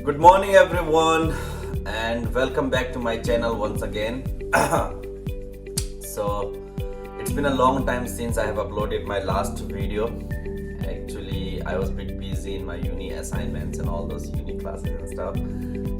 Good morning, everyone, and welcome back to my channel once again. So, it's been a long time since I have uploaded my last video. Actually, I was a bit busy in my uni assignments and all those uni classes and stuff,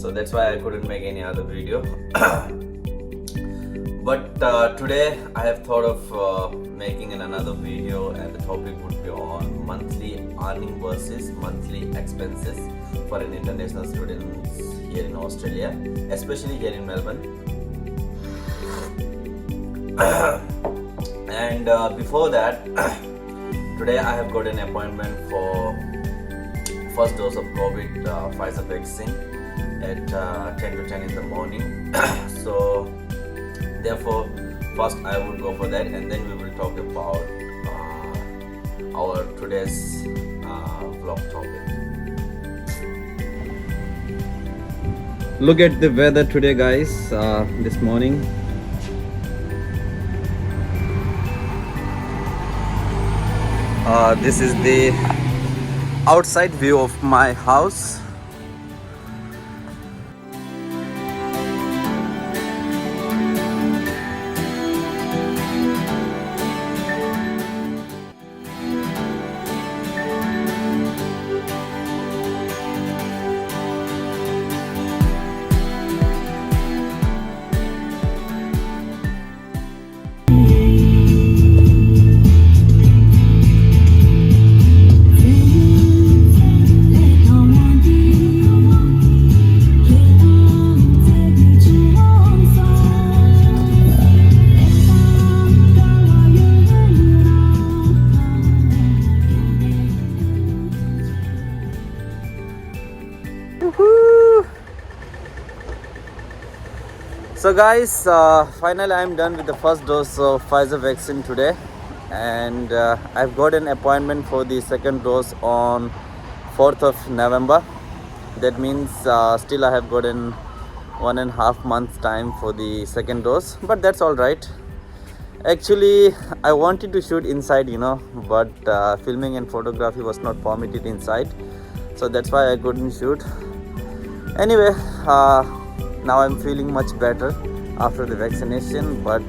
so that's why I couldn't make any other video. But today I have thought of making another video, and the topic would be on monthly earning versus monthly expenses for an international student here in Australia, especially here in Melbourne. And before that, today I have got an appointment for first dose of COVID Pfizer vaccine at 10 to 10 in the morning. So therefore, first I would go for that, and then we will talk about our today's vlog topic. Look at the weather today, guys. This morning, this is the outside view of my house. So guys, finally I'm done with the first dose of Pfizer vaccine today, and I've got an appointment for the second dose on 4th of November. That means still I have got an 1.5 months time for the second dose, but that's all right. Actually, I wanted to shoot inside, but filming and photography was not permitted inside, so that's why I couldn't shoot. Anyway, now I'm feeling much better after the vaccination, but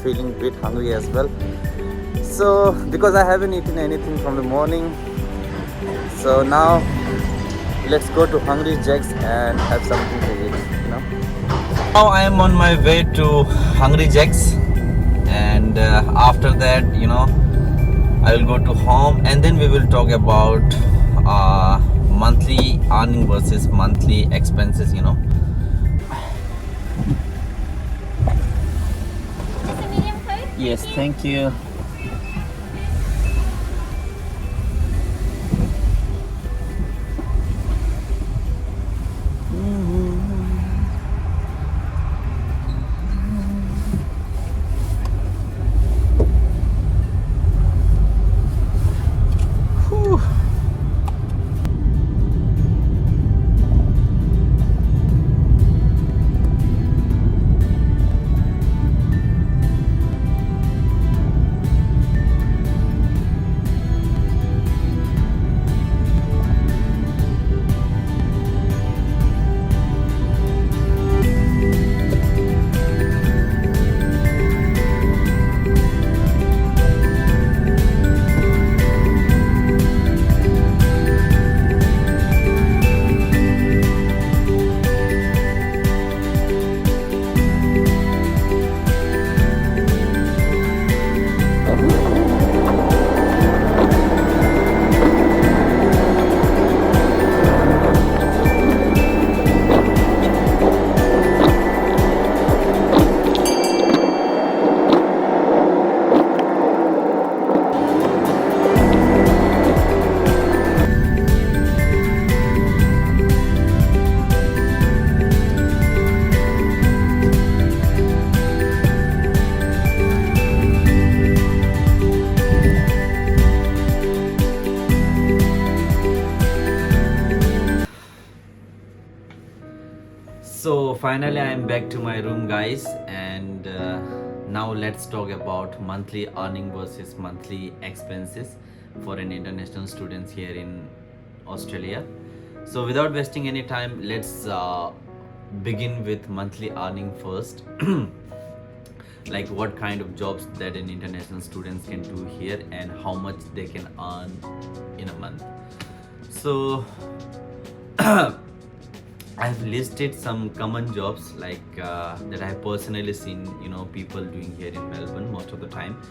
feeling a bit hungry as well. So because I haven't eaten anything from the morning, so now let's go to Hungry Jack's and have something to eat. Now I am on my way to Hungry Jack's, and after that, I will go to home, and then we will talk about monthly earning versus monthly expenses. Yes, thank you. So finally I am back to my room, guys, and now let's talk about monthly earning versus monthly expenses for an international students here in Australia. So without wasting any time, let's begin with monthly earning first. Like what kind of jobs that an international students can do here and how much they can earn in a month. So I've listed some common jobs that I've personally seen, people doing here in Melbourne most of the time.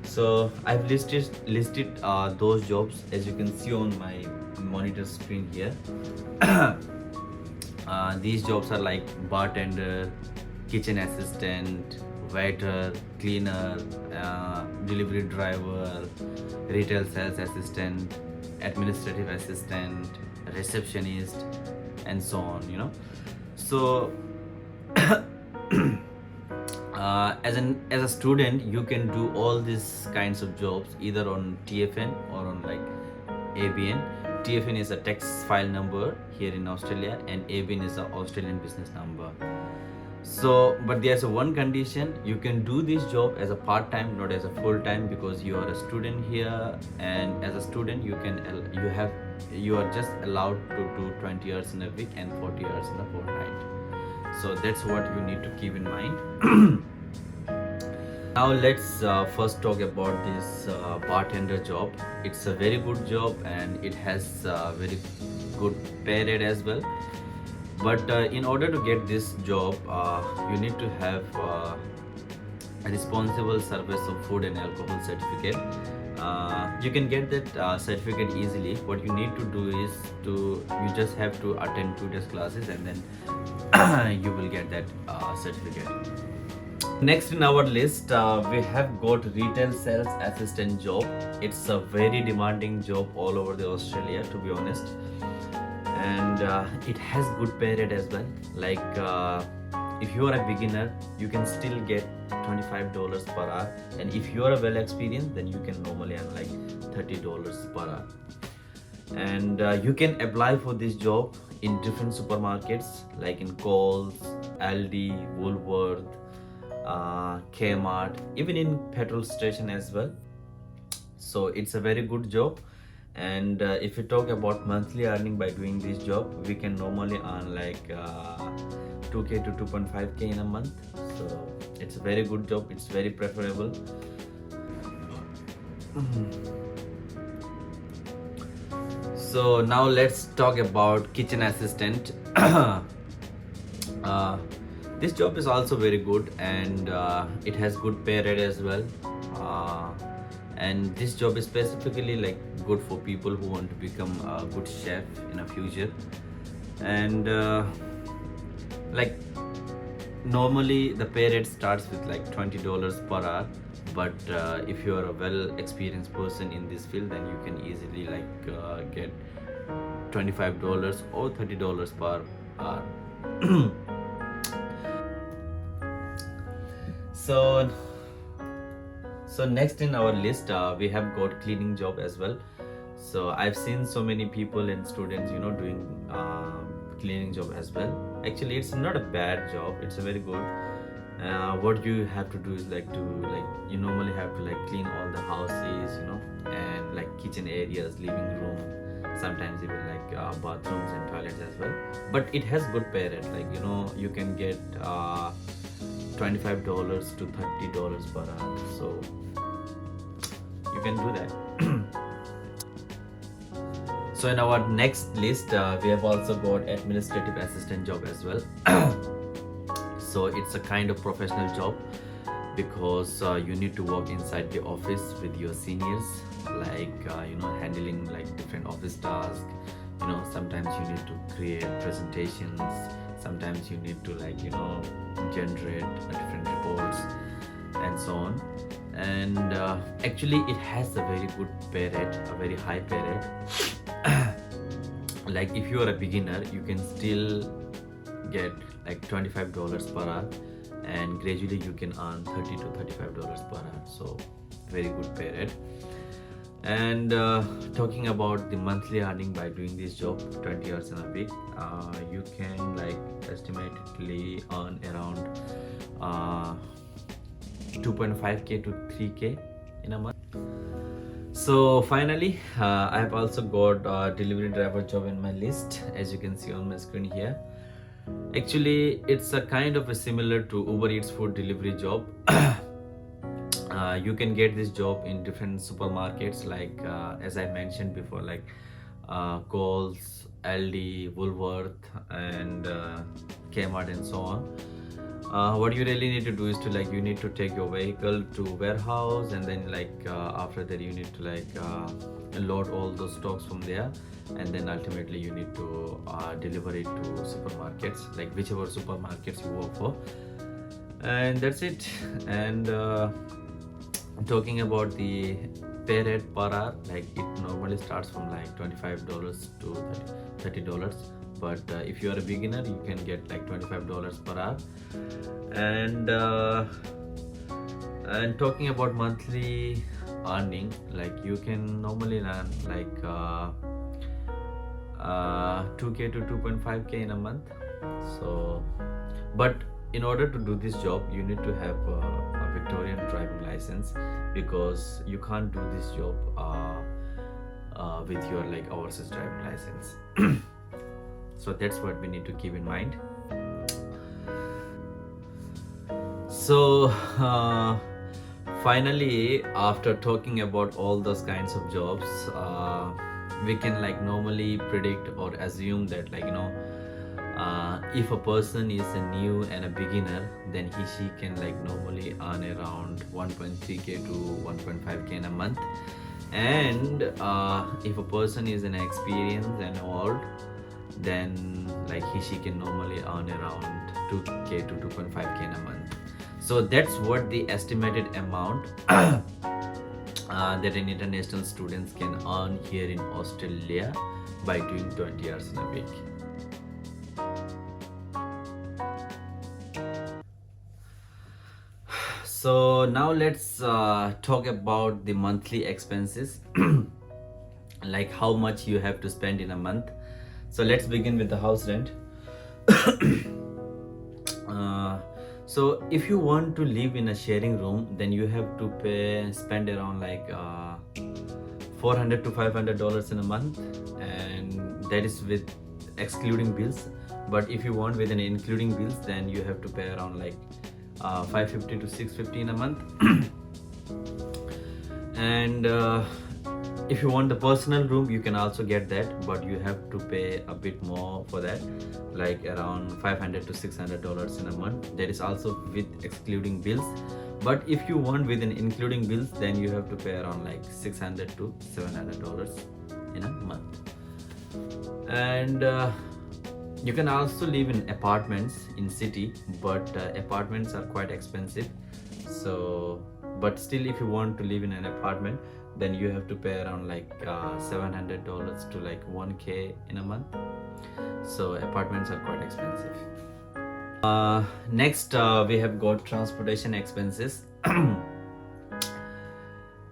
So I've listed those jobs as you can see on my monitor screen here. These jobs are like bartender, kitchen assistant, waiter, cleaner, delivery driver, retail sales assistant, administrative assistant, receptionist, and so on. So as a student, you can do all these kinds of jobs either on TFN or on like ABN. TFN is a tax file number here in Australia, and ABN is an Australian business number. So, but there's a one condition: you can do this job as a part-time, not as a full-time, because you are a student here, and as a student, you are just allowed to do 20 hours in a week and 40 hours in a fortnight. So that's what you need to keep in mind. Now let's first talk about this bartender job. It's a very good job and it has very good pay rate as well. But in order to get this job, you need to have a responsible service of food and alcohol certificate. You can get that certificate easily. What you need to do is you just have to attend 2 days classes, and then you will get that certificate. Next in our list, we have got retail sales assistant job. It's a very demanding job all over the Australia, to be honest, and it has good pay rate as well. If you are a beginner, you can still get $25 per hour, and if you are a well experienced, then you can normally earn like $30 per hour. And you can apply for this job in different supermarkets like in Coles, Aldi, Woolworth, Kmart, even in petrol station as well. So it's a very good job. And if you talk about monthly earning by doing this job, we can normally earn like 2k to 2.5k in a month. So it's a very good job. It's very preferable. So now let's talk about kitchen assistant. This job is also very good, and it has good pay rate as well. And this job is specifically like good for people who want to become a good chef in a future. And like normally the pay rate starts with like $20 per hour, but if you are a well experienced person in this field, then you can easily get $25 or $30 per hour. So next in our list, we have got cleaning job as well. So I've seen so many people and students, doing cleaning job as well. Actually, it's not a bad job. It's a very good. What you have to do is you normally have to clean all the houses, and like kitchen areas, living room, sometimes even bathrooms and toilets as well. But it has good pay rate. You can get $25 to $30 per hour. So you can do that. So in our next list, we have also got administrative assistant job as well. So it's a kind of professional job because you need to work inside the office with your seniors, handling different office tasks. Sometimes you need to create presentations. Sometimes you need to generate different reports and so on. And actually it has a very good pay rate, a very high pay rate. If you are a beginner, you can still get $25 per hour, and gradually you can earn $30 to $35 per hour. So very good pay rate. And talking about the monthly earning by doing this job, 20 hours in a week, you can estimately earn around 2.5k to 3k in a month. So finally, I have also got a delivery driver job in my list, as you can see on my screen here. Actually, it's a kind of a similar to Uber Eats food delivery job. You can get this job in different supermarkets, like as I mentioned before, like Coles, Aldi, Woolworth, and Kmart, and so on. What you really need to do is to like you need to take your vehicle to warehouse, and then like after that you need to like load all those stocks from there, and then ultimately you need to deliver it to supermarkets, like whichever supermarkets you work for, and that's it. And talking about the pay rate per hour, like it normally starts from like $25 to $30, but if you are a beginner you can get like $25 per hour. And talking about monthly earning, like you can normally earn like 2k to 2.5k in a month. So but in order to do this job you need to have a Victorian driving license, because you can't do this job with your like overseas driving license. So that's what we need to keep in mind. So finally, after talking about all those kinds of jobs, we can like normally predict or assume that like if a person is a new and a beginner, then she can like normally earn around 1.3k to 1.5k in a month. And if a person is an experienced and old, then like she can normally earn around 2k to 2.5k in a month. So that's what the estimated amount that an international students can earn here in Australia by doing 20 hours in a week. So now let's talk about the monthly expenses, like how much you have to spend in a month. So let's begin with the house rent. So if you want to live in a sharing room, then you have to spend around like $400 to $500 in a month, and that is with excluding bills. But if you want with an including bills, then you have to pay around like $550 to $650 in a month. And if you want the personal room, you can also get that, but you have to pay a bit more for that, like around $500 to $600 in a month. That is also with excluding bills. But if you want with an including bills, then you have to pay around like $600 to $700 in a month. And you can also live in apartments in city, but apartments are quite expensive. So but still, if you want to live in an apartment, then you have to pay around like $700 to like 1k in a month. So apartments are quite expensive. Next we have got transportation expenses.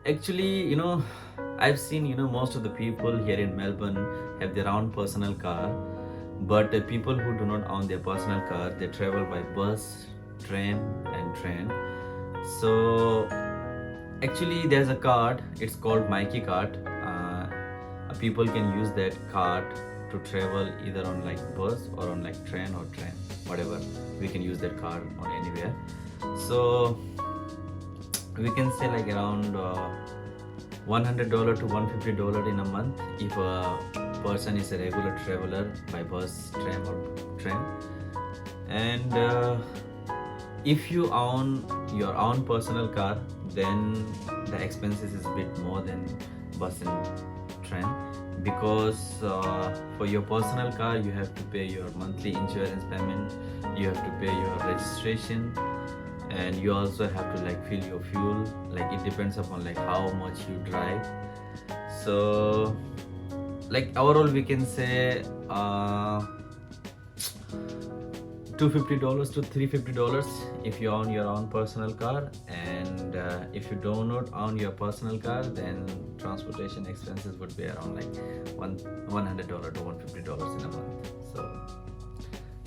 Actually, I've seen most of the people here in Melbourne have their own personal car, but the people who do not own their personal car, they travel by bus, tram and train. So actually there's a card, it's called Mikey card. People can use that card to travel either on like bus or on like train or tram, whatever. We can use that card on anywhere. So we can say like around $100 to $150 in a month if a person is a regular traveler by bus, tram or train. And if you own your own personal car, then the expenses is a bit more than bus and train, because for your personal car you have to pay your monthly insurance payment, you have to pay your registration, and you also have to like fill your fuel. Like it depends upon like how much you drive. So like overall we can say $250 to $350 if you own your own personal car. And if you do not own your personal car, then transportation expenses would be around like $100 to $150 in a month. So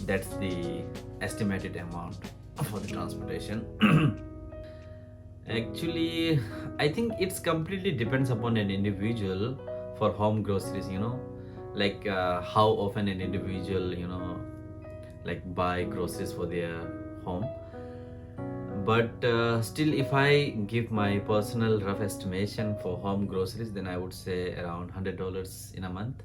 that's the estimated amount for the transportation. Actually, I think it's completely depends upon an individual for home groceries, like how often an individual, like buy groceries for their home. But still, if I give my personal rough estimation for home groceries, then I would say around $100 in a month.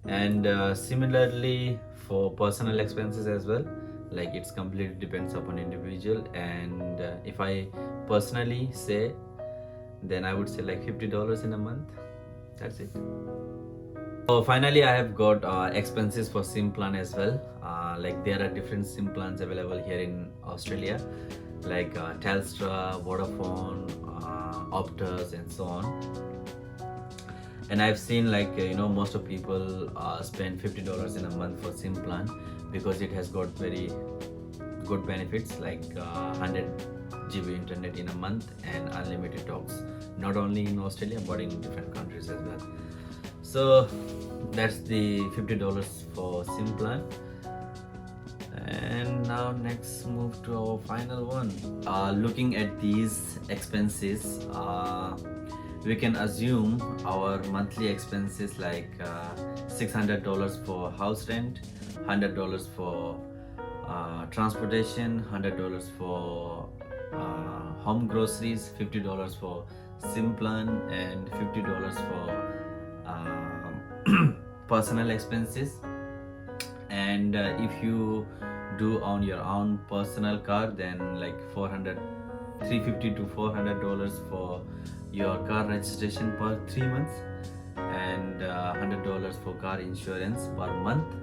And similarly for personal expenses as well, like it's completely depends upon individual. And if I personally say, then I would say like $50 in a month. That's it. So finally, I have got expenses for SIM plan as well. Like there are different SIM plans available here in Australia, like Telstra, Vodafone, Optus, and so on. And I've seen like most of people spend $50 in a month for SIM plan because it has got very good benefits like 100 GB internet in a month and unlimited talks, not only in Australia but in different countries as well. So that's the $50 for SIM plan. And now next move to our final one. Looking at these expenses, we can assume our monthly expenses like $600 for house rent, $100 for transportation, $100 for home groceries, $50 for SIM plan, and $50 for personal expenses. And if you do on your own personal car, then like $350 to $400 for your car registration per 3 months, and $100 for car insurance per month.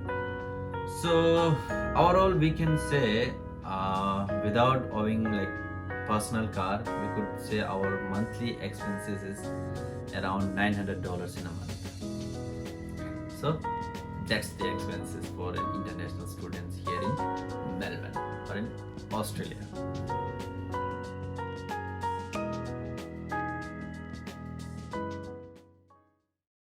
So overall we can say without owing like personal car, we could say our monthly expenses is around $900 in a month. So that's the expenses for an international students here in Melbourne or in Australia.